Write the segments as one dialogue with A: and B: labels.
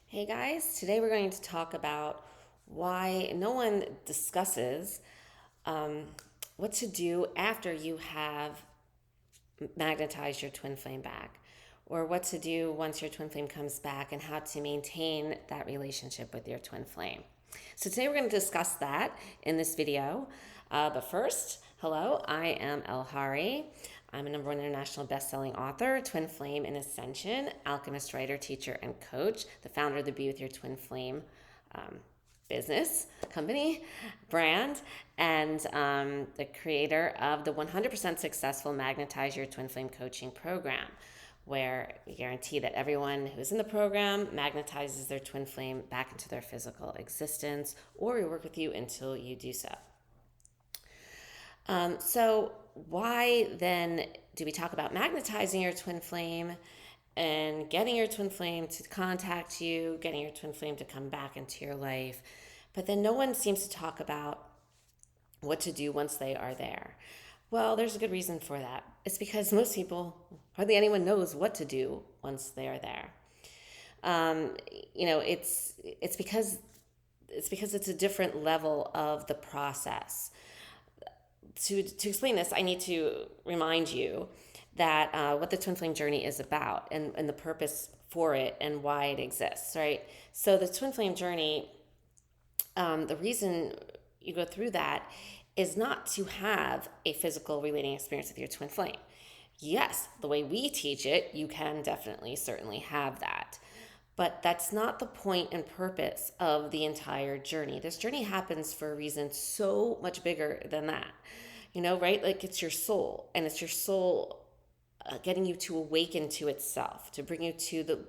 A: Hey guys, today we're going to talk about why no one discusses um, what to do after you have magnetized your twin flame back, or what to do once your twin flame comes back, and how to maintain that relationship with your twin flame. So, today we're going to discuss that in this video. But first, hello, I am El Hari. I'm a #1 international best-selling author, Twin Flame in Ascension, alchemist, writer, teacher, and coach, the founder of the Be With Your Twin Flame um, business, company, brand, and the creator of the 100% successful Magnetize Your Twin Flame coaching program, where we guarantee that everyone who's in the program magnetizes their twin flame back into their physical existence, or we work with you until you do so. So, why then do we talk about magnetizing your twin flame and getting your twin flame to contact you, getting your twin flame to come back into your life? But then no one seems to talk about what to do once they are there. Well, there's a good reason for that. It's because most people, hardly anyone knows what to do once they are there. Um, it's because it's a different level of the process. To explain this, I need to remind you that what the twin flame journey is about, and the purpose for it and why it exists, right? So the twin flame journey, the reason you go through that is not to have a physical relating experience with your twin flame. Yes, the way we teach it, you can definitely, certainly have that. But that's not the point and purpose of the entire journey. This journey happens for a reason so much bigger than that. Right? Like it's your soul, and it's your soul getting you to awaken to itself, to bring you to the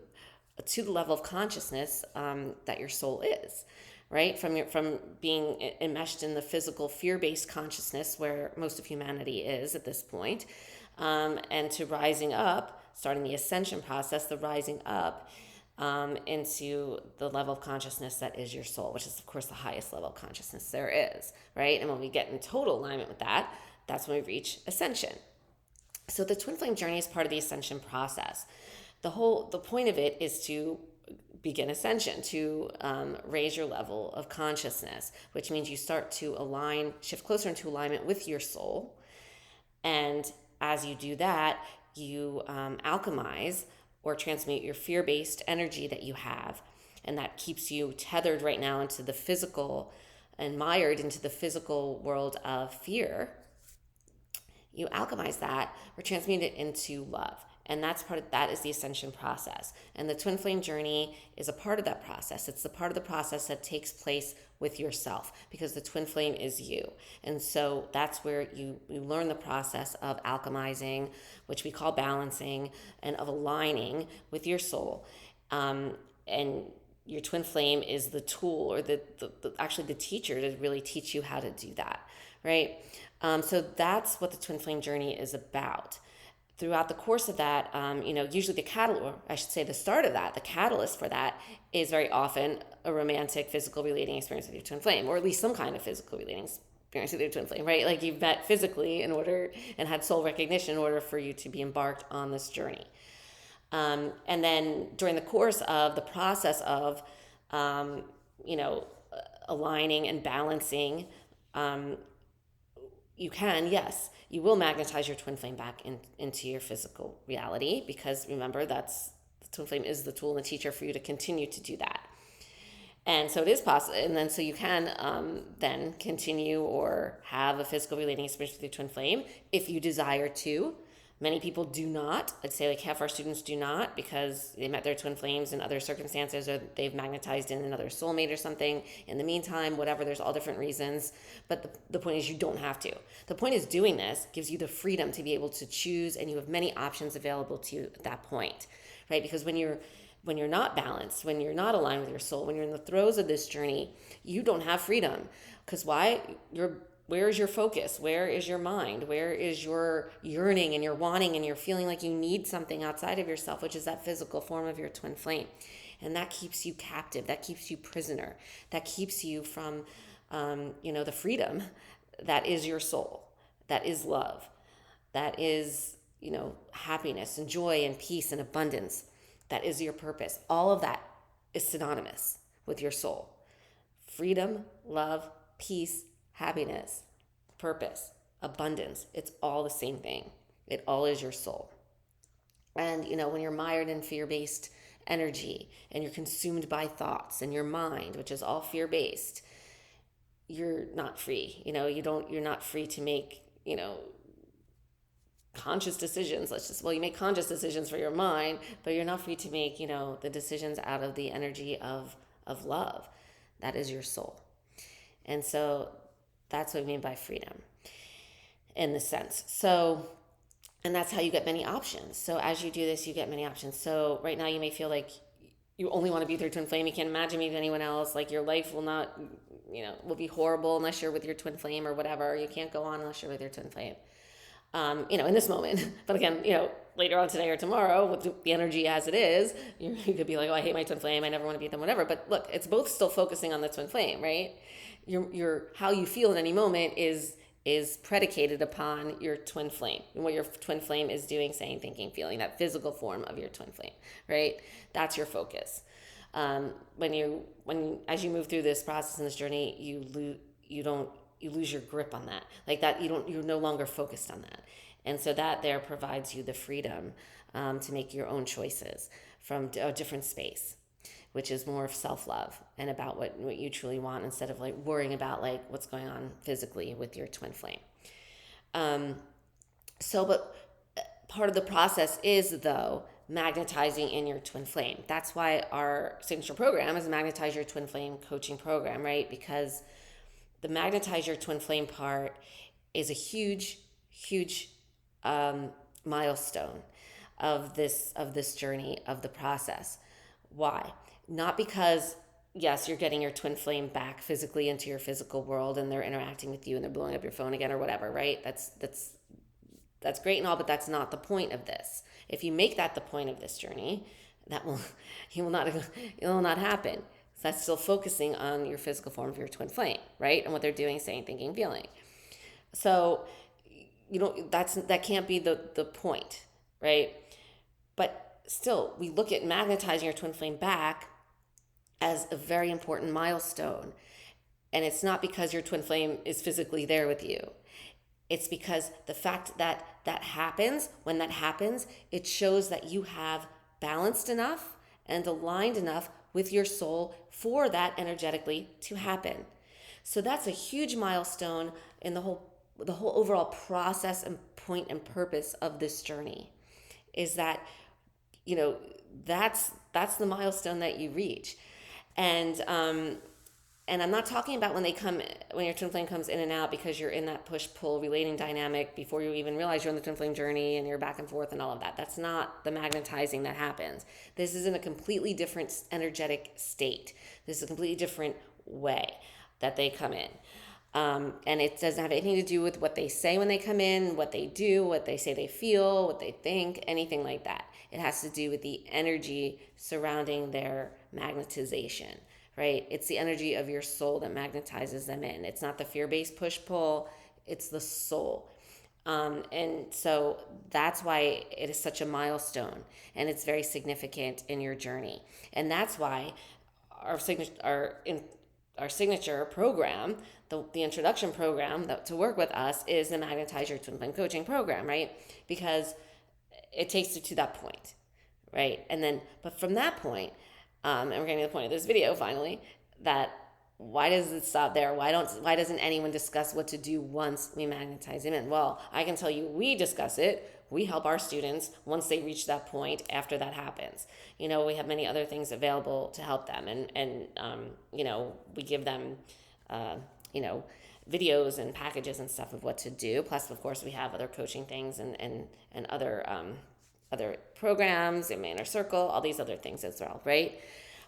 A: level of consciousness that your soul is, right? From being enmeshed in the physical fear-based consciousness where most of humanity is at this point, and to rising up, starting the ascension process, the rising up into the level of consciousness that is your soul, which is, of course, the highest level of consciousness there is, right? And when we get in total alignment with that, that's when we reach ascension. So the twin flame journey is part of the ascension process. The point of it is to begin ascension, to raise your level of consciousness, which means you start to shift closer into alignment with your soul. And as you do that, you alchemize or transmute your fear-based energy that you have, and that keeps you tethered right now into the physical and mired into the physical world of fear. You alchemize that or transmute it into love. And that is the ascension process. And the twin flame journey is a part of that process. It's the part of the process that takes place with yourself, because the twin flame is you. And so that's where you learn the process of alchemizing, which we call balancing, and of aligning with your soul. And your twin flame is the tool, or actually the teacher, to really teach you how to do that, right? So that's what the twin flame journey is about. Throughout the course of that, usually the catalyst, or I should say the start of that, the catalyst for that is very often a romantic physical relating experience with your twin flame, or at least some kind of physical relating experience with your twin flame, right? Like you've met physically in order and had soul recognition in order for you to be embarked on this journey. And then during the course of the process of, um, you know, aligning and balancing, um, you will magnetize your twin flame back into your physical reality, because remember, the twin flame is the tool and the teacher for you to continue to do that. And so it is possible, and then so you can then continue or have a physical relating experience with your twin flame if you desire to. Many people do not. I'd say like half our students do not, because they met their twin flames in other circumstances, or they've magnetized in another soulmate or something in the meantime, whatever. There's all different reasons. But the point is, you don't have to. The point is, doing this gives you the freedom to be able to choose, and you have many options available to you at that point, right? Because when you're not balanced, when you're not aligned with your soul, when you're in the throes of this journey, you don't have freedom. Because why? Where is your focus? Where is your mind? Where is your yearning and your wanting and your feeling like you need something outside of yourself, which is that physical form of your twin flame? And that keeps you captive. That keeps you prisoner. That keeps you from, the freedom that is your soul, that is love, that is, happiness and joy and peace and abundance. That is your purpose. All of that is synonymous with your soul. Freedom, love, peace, happiness, purpose, abundance. It's all the same thing. It all is your soul. And, when you're mired in fear-based energy and you're consumed by thoughts and your mind, which is all fear-based, you're not free. You're not free to make, conscious decisions. You make conscious decisions for your mind, but you're not free to make, the decisions out of the energy of love. That is your soul. And so that's what I mean by freedom in the sense. So, and that's how you get many options. So as you do this, you get many options. So right now you may feel like you only want to be with your twin flame. You can't imagine meeting anyone else. Like your life will not, will be horrible unless you're with your twin flame or whatever. You can't go on unless you're with your twin flame. In this moment. But again, later on today or tomorrow, with the energy as it is, you could be like, oh, I hate my twin flame. I never want to be with them, whatever. But look, it's both still focusing on the twin flame, right? Your how you feel in any moment is predicated upon your twin flame and what your twin flame is doing, saying, thinking, feeling, that physical form of your twin flame, right? That's your focus. As you move through this process and this journey, you lose your grip on that. Like that, you're no longer focused on that. And so that there provides you the freedom to make your own choices from a different space, which is more of self-love and about what you truly want instead of like worrying about like what's going on physically with your twin flame. But part of the process is, though, magnetizing in your twin flame. That's why our signature program is Magnetize Your Twin Flame coaching program, right? Because the Magnetize Your Twin Flame part is a huge, huge milestone of this journey, of the process. Why? Not because, yes, you're getting your twin flame back physically into your physical world and they're interacting with you and they're blowing up your phone again or whatever, right? That's great and all, but that's not the point of this. If you make that the point of this journey, it will not happen. So that's still focusing on your physical form of your twin flame, right? And what they're doing, saying, thinking, feeling. So, that can't be the point, right? But still, we look at magnetizing your twin flame back as a very important milestone. And it's not because your twin flame is physically there with you. It's because the fact that happens, when that happens, it shows that you have balanced enough and aligned enough with your soul for that energetically to happen. So that's a huge milestone in the whole overall process and point and purpose of this journey, is that, that's the milestone that you reach. And I'm not talking about when your twin flame comes in and out because you're in that push-pull relating dynamic before you even realize you're on the twin flame journey and you're back and forth and all of that. That's not the magnetizing that happens. This is in a completely different energetic state. This is a completely different way that they come in. And it doesn't have anything to do with what they say when they come in, what they do, what they say they feel, what they think, anything like that. It has to do with the energy surrounding their magnetization, right? It's the energy of your soul that magnetizes them in. It's not the fear-based push-pull, it's the soul. And so that's why it is such a milestone and it's very significant in your journey. And that's why our signature program, the introduction program to work with us is the Magnetize Your Twin Flame coaching program, right? Because it takes you to that point, right? And then, but from that point, and we're getting to the point of this video finally, that why does it stop there? Why doesn't anyone discuss what to do once we magnetize them in? Well, I can tell you, we discuss it. We help our students once they reach that point after that happens. We have many other things available to help them. And we give them, videos and packages and stuff of what to do. Plus, of course, we have other coaching things and other programs, in Inner Circle, all these other things as well, right?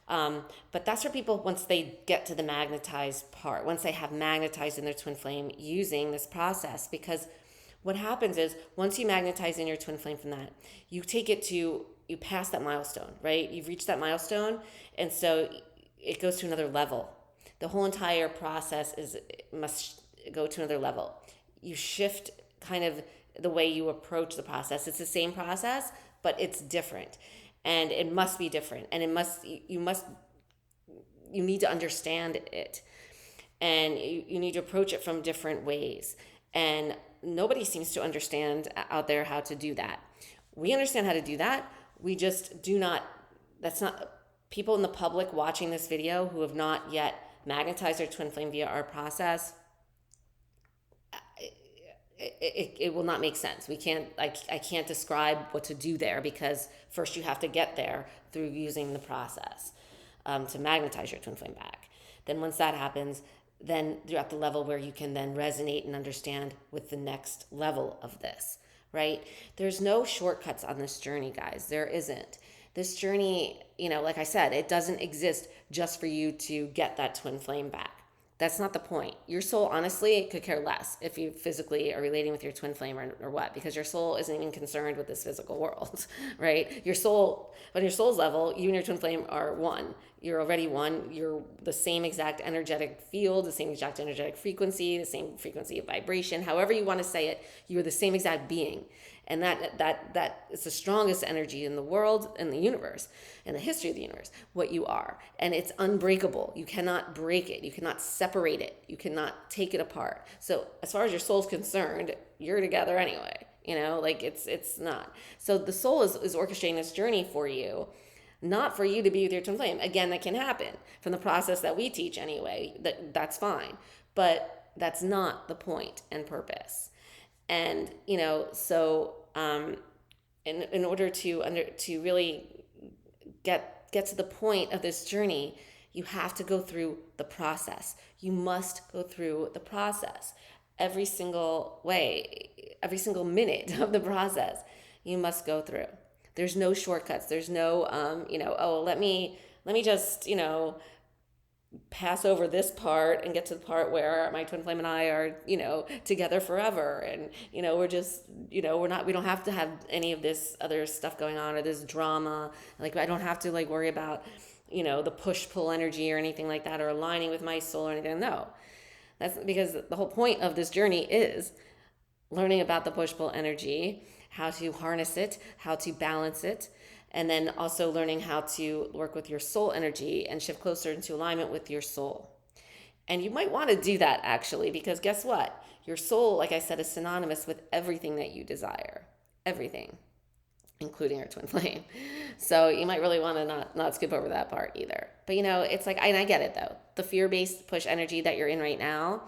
A: But that's for people once they get to the magnetized part, once they have magnetized in their twin flame using this process. Because what happens is once you magnetize in your twin flame from that, you pass that milestone, right? You've reached that milestone. And so it goes to another level. The whole entire process must go to another level. You shift kind of the way you approach the process. It's the same process, but it's different. And it must be different. And you must you need to understand it, and you need to approach it from different ways. And nobody seems to understand out there how to do that. We understand how to do that. We just do not, that's not, people in the public watching this video who have not yet magnetized their twin flame via our process, it will not make sense. We can't, I can't describe what to do there, because first you have to get there through using the process to magnetize your twin flame back. Then once that happens, then you're at the level where you can then resonate and understand with the next level of this, right? There's no shortcuts on this journey, guys. There isn't. This journey, like I said, it doesn't exist just for you to get that twin flame back. That's not the point. Your soul, honestly, could care less if you physically are relating with your twin flame or what, because your soul isn't even concerned with this physical world, right? Your soul, on your soul's level, you and your twin flame are one. You're already one. You're the same exact energetic field, the same exact energetic frequency, the same frequency of vibration, however you want to say it. You're the same exact being. And that is the strongest energy in the world, in the universe, in the history of the universe, what you are. And it's unbreakable. You cannot break it. You cannot separate it. You cannot take it apart. So as far as your soul's concerned, you're together anyway. It's not. So the soul is orchestrating this journey for you, not for you to be with your twin flame. Again, that can happen from the process that we teach anyway. That's fine. But that's not the point and purpose. And, so in order to really get to the point of this journey, you have to go through the process. You must go through the process every single way, every single minute of the process. You must go through. There's no shortcuts. There's no, let me just, pass over this part and get to the part where my twin flame and I are, together forever. And, we're just, we don't have to have any of this other stuff going on or this drama. Like, I don't have to worry about, the push-pull energy or anything like that, or aligning with my soul or anything. No, that's because the whole point of this journey is learning about the push-pull energy, how to harness it, how to balance it, and then also learning how to work with your soul energy and shift closer into alignment with your soul. And you might want to do that, actually, because guess what? Your soul, like I said, is synonymous with everything that you desire. Everything, including your twin flame. So you might really want to not skip over that part either. But, it's like, and I get it, though. The fear-based push energy that you're in right now,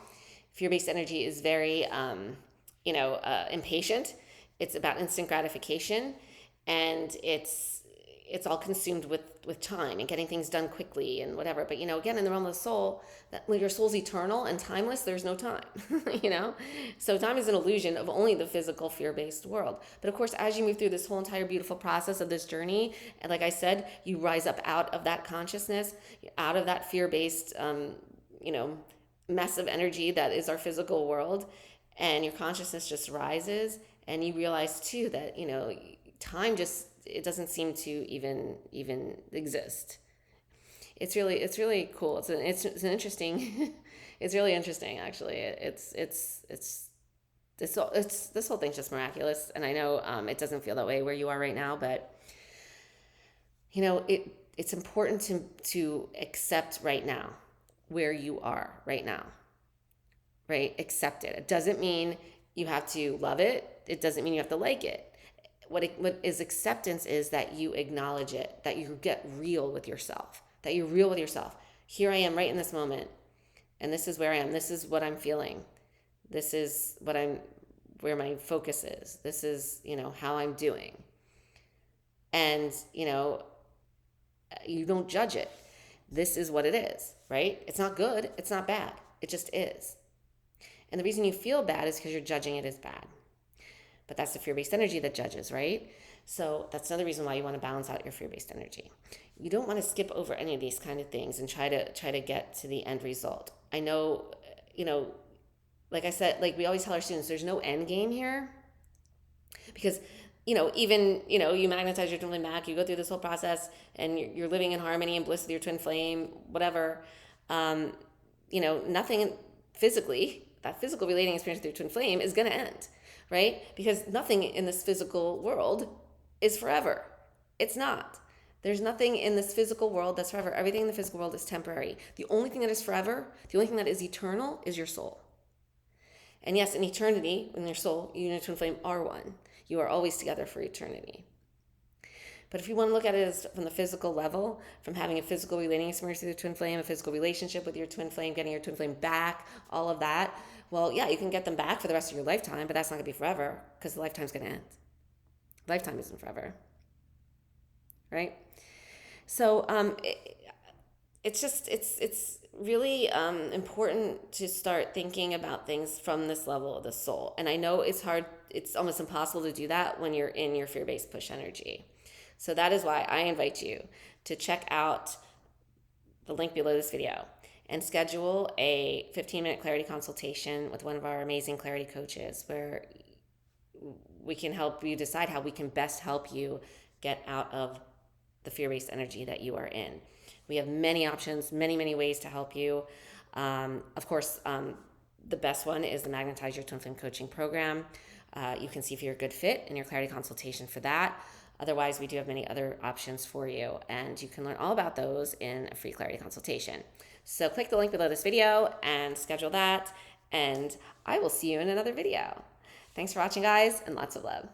A: fear-based energy is very, impatient. It's about instant gratification. And it's all consumed with time and getting things done quickly and whatever. But, again, in the realm of the soul, that when your soul's eternal and timeless, there's no time, So time is an illusion of only the physical fear-based world. But, of course, as you move through this whole entire beautiful process of this journey, and like I said, you rise up out of that consciousness, out of that fear-based, mess of energy that is our physical world, and your consciousness just rises, and you realize, too, that, time just, it doesn't seem to even exist. It's really cool. It's an interesting it's really interesting, actually. It's this whole thing's just miraculous. And I know it doesn't feel that way where you are right now, but it's important to accept right now where you are right now. Right? Accept it. It doesn't mean you have to love it. It doesn't mean you have to like it. What is acceptance is that you acknowledge it, that you get real with yourself, that you're real with yourself. Here I am right in this moment, and this is where I am. This is what I'm feeling. This is where my focus is. This is, how I'm doing. And, you don't judge it. This is what it is, right? It's not good. It's not bad. It just is. And the reason you feel bad is because you're judging it as bad. But that's the fear-based energy that judges, right? So that's another reason why you want to balance out your fear-based energy. You don't want to skip over any of these kind of things and try to get to the end result. I know, like I said, like we always tell our students, there's no end game here. Because, even, you magnetize your twin flame back, you go through this whole process, and you're living in harmony and bliss with your twin flame, whatever. Nothing physically, that physical relating experience with your twin flame is going to end. Right? Because nothing in this physical world is forever. It's not. There's nothing in this physical world that's forever. Everything in the physical world is temporary. The only thing that is forever, the only thing that is eternal is your soul. And yes, in eternity, in your soul, you and your twin flame are one. You are always together for eternity. But if you want to look at it as from the physical level, from having a physical relating experience with your twin flame, a physical relationship with your twin flame, getting your twin flame back, all of that, well, yeah, you can get them back for the rest of your lifetime, but that's not going to be forever because the lifetime's going to end. Lifetime isn't forever, right? So it's really important to start thinking about things from this level of the soul. And I know it's hard, it's almost impossible to do that when you're in your fear-based push energy. So that is why I invite you to check out the link below this video and schedule a 15-minute clarity consultation with one of our amazing clarity coaches where we can help you decide how we can best help you get out of the fear-based energy that you are in. We have many options, many ways to help you. Of course, the best one is the Magnetize Your Twin Flame coaching program. You can see if you're a good fit in your clarity consultation for that. Otherwise, we do have many other options for you, and you can learn all about those in a free clarity consultation. So click the link below this video and schedule that, and I will see you in another video. Thanks for watching, guys, and lots of love.